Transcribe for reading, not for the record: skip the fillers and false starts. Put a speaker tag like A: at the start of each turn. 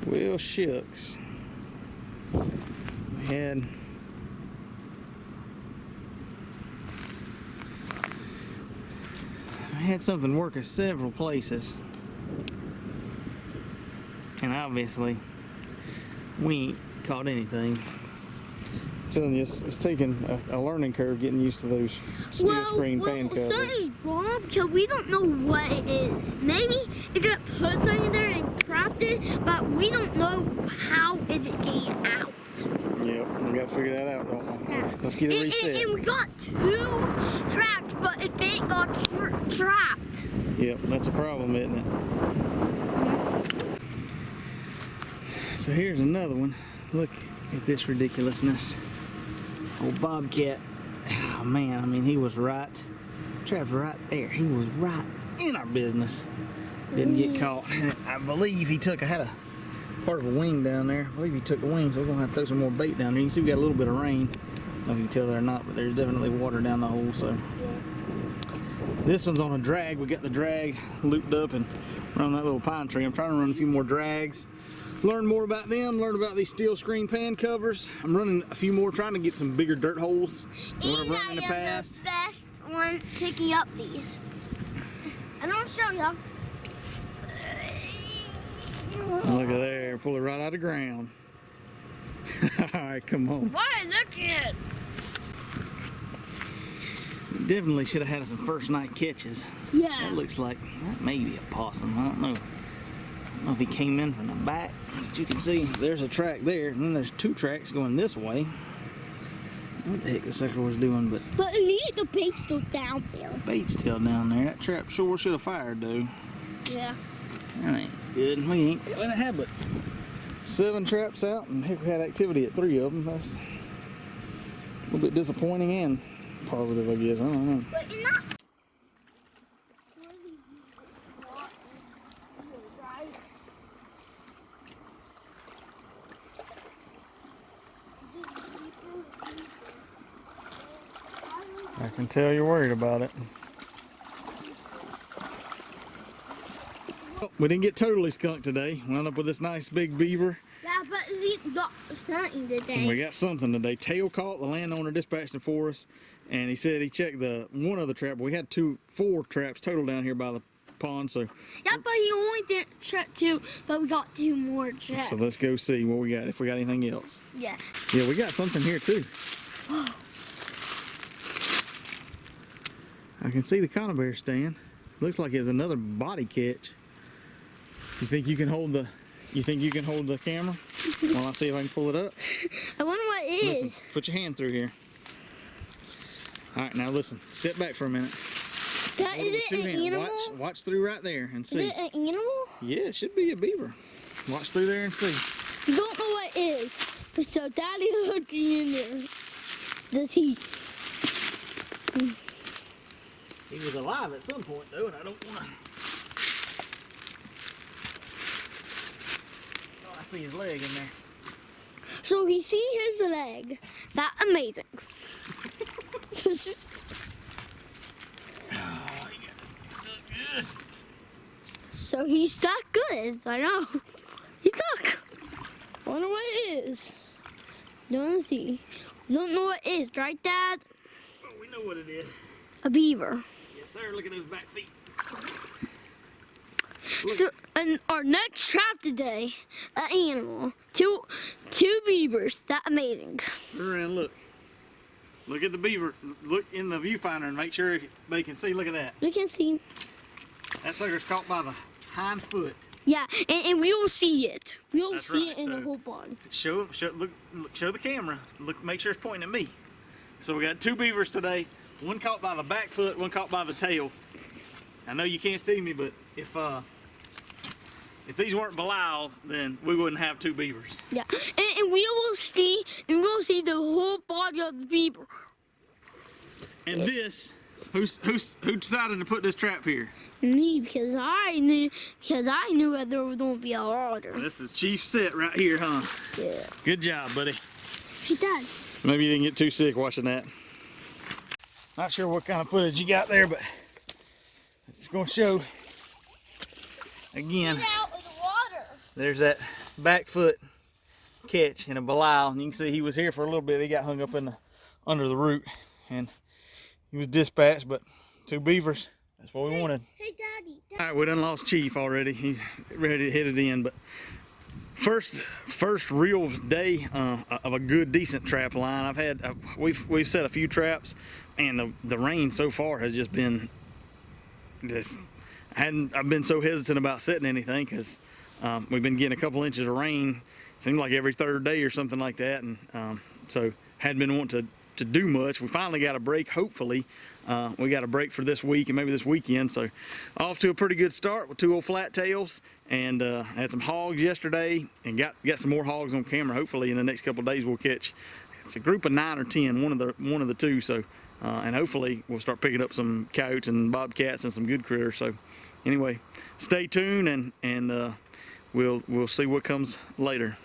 A: Well, shucks. We had something work at several places, and obviously we ain't caught anything. I'm telling you, it's taking a learning curve getting used to those steel screen pan covers.
B: Something's wrong because we don't know what it is. Maybe it got put something there and trapped it, but we don't know how is it getting out.
A: Yep, we got to figure that out, don't we?
B: Yeah.
A: Let's get it reset.
B: And we got 2 trapped, but it didn't got trapped.
A: Yep, that's a problem, isn't it? So here's another one. Look at this ridiculousness. Old Bobcat. Oh man, I mean, he was trapped right there. He was right in our business. Didn't get caught. And I believe he had a part of a wing down there. I believe he took a wing, so we're gonna have to throw some more bait down there. You can see we got a little bit of rain. I don't know if you can tell that or not, but there's definitely water down the hole. So this one's on a drag. We got the drag looped up and around that little pine tree. I'm trying to run a few more drags, learn more about them, learn about these steel screen pan covers. I'm running a few more, trying to get some bigger dirt holes than what I've run in the past.
B: The best one picking up these. And I'll show you.
A: Look at there, pull it right out of the ground. Alright, come on.
B: Why? Look at it.
A: Definitely should have had some first night catches.
B: Yeah.
A: That looks like that may be a possum. I don't know. I don't know if he came in from the back. But you can see there's a track there, and then there's 2 tracks going this way. What the heck the sucker was doing, but
B: at least the bait's still down there.
A: bait's still down there. That trap sure should have fired, though.
B: Yeah.
A: That ain't good. We ain't in a habit. 7 traps out, and heck, we had activity at 3 of them. That's a little bit disappointing and positive, I guess. I don't know.
B: But you're not.
A: I can tell you're worried about it. We didn't get totally skunked today. Wound up with this nice big beaver.
B: Yeah, but we got something today.
A: And we got something today. Tail caught. The landowner dispatched it for us, and he said he checked the one other trap. We had 4 traps total down here by the pond. So
B: yeah, but he only did trap 2, but we got 2 more traps.
A: So let's go see what we got. If we got anything else.
B: Yeah.
A: Yeah, we got something here too. I can see the conibear stand. Looks like it's another body catch. You think you can hold the? You think you can hold the camera? While I see if I can pull it up.
B: I wonder what it is.
A: Listen, put your hand through here. All right, now listen. Step back for a minute.
B: That is it an animal?
A: Watch through right there and see.
B: Is it an animal?
A: Yeah, it should be a beaver. Watch through there and see.
B: You don't know what it is, but so Daddy looking in there. Does he?
A: He was alive at some point though, and I don't want to. Oh, I see his leg in there.
B: So he see his leg. That amazing.
A: Oh, he got stuck good.
B: So he's stuck good. I know. He's stuck. I wonder what it is. Don't see. We don't know what it is, right, Dad?
A: Oh, we know what it is.
B: A beaver.
A: Yes, sir. Look at those back feet.
B: So, and our next trap today, an animal, two beavers. That amazing.
A: Turn around, look. Look at the beaver. Look in the viewfinder and make sure they can see. Look at that.
B: We can see.
A: That sucker's caught by the hind foot.
B: Yeah, and we will see it. We will
A: That's
B: see
A: right.
B: it in
A: So,
B: the whole pond.
A: Show the camera. Look, make sure it's pointing at me. So we got 2 beavers today. One caught by the back foot, one caught by the tail. I know you can't see me, but if these weren't Belial's, then we wouldn't have 2 beavers.
B: Yeah, and we will see, the whole body of the beaver.
A: And this, who decided to put this trap here?
B: Me, because I knew that there was going to be a water.
A: This is Chief Set right here, huh?
B: Yeah.
A: Good job, buddy.
B: He does.
A: Maybe you didn't get too sick watching that. Not sure what kind of footage you got there, but it's going to show again.
B: Get out of the water.
A: There's that back foot catch in a Belial. And you can see he was here for a little bit. He got hung up in the under the root, and he was dispatched. But 2 beavers, that's what we wanted.
B: Hey, Daddy.
A: All right, we done lost Chief already. He's ready to hit it in, but first real day of a good, decent trap line. I've had we've set a few traps, and the rain so far has just been just. I've been so hesitant about setting anything because we've been getting a couple inches of rain. Seemed like every 3rd day or something like that, and so hadn't been wanting to do much. We finally got a break. Hopefully, we got a break for this week and maybe this weekend. So off to a pretty good start with 2 old flat tails, and had some hogs yesterday, and got some more hogs on camera. Hopefully in the next couple of days we'll catch. It's a group of 9 or 10, one of the 2. So and hopefully we'll start picking up some coyotes and bobcats and some good critters. So anyway, stay tuned, and we'll see what comes later.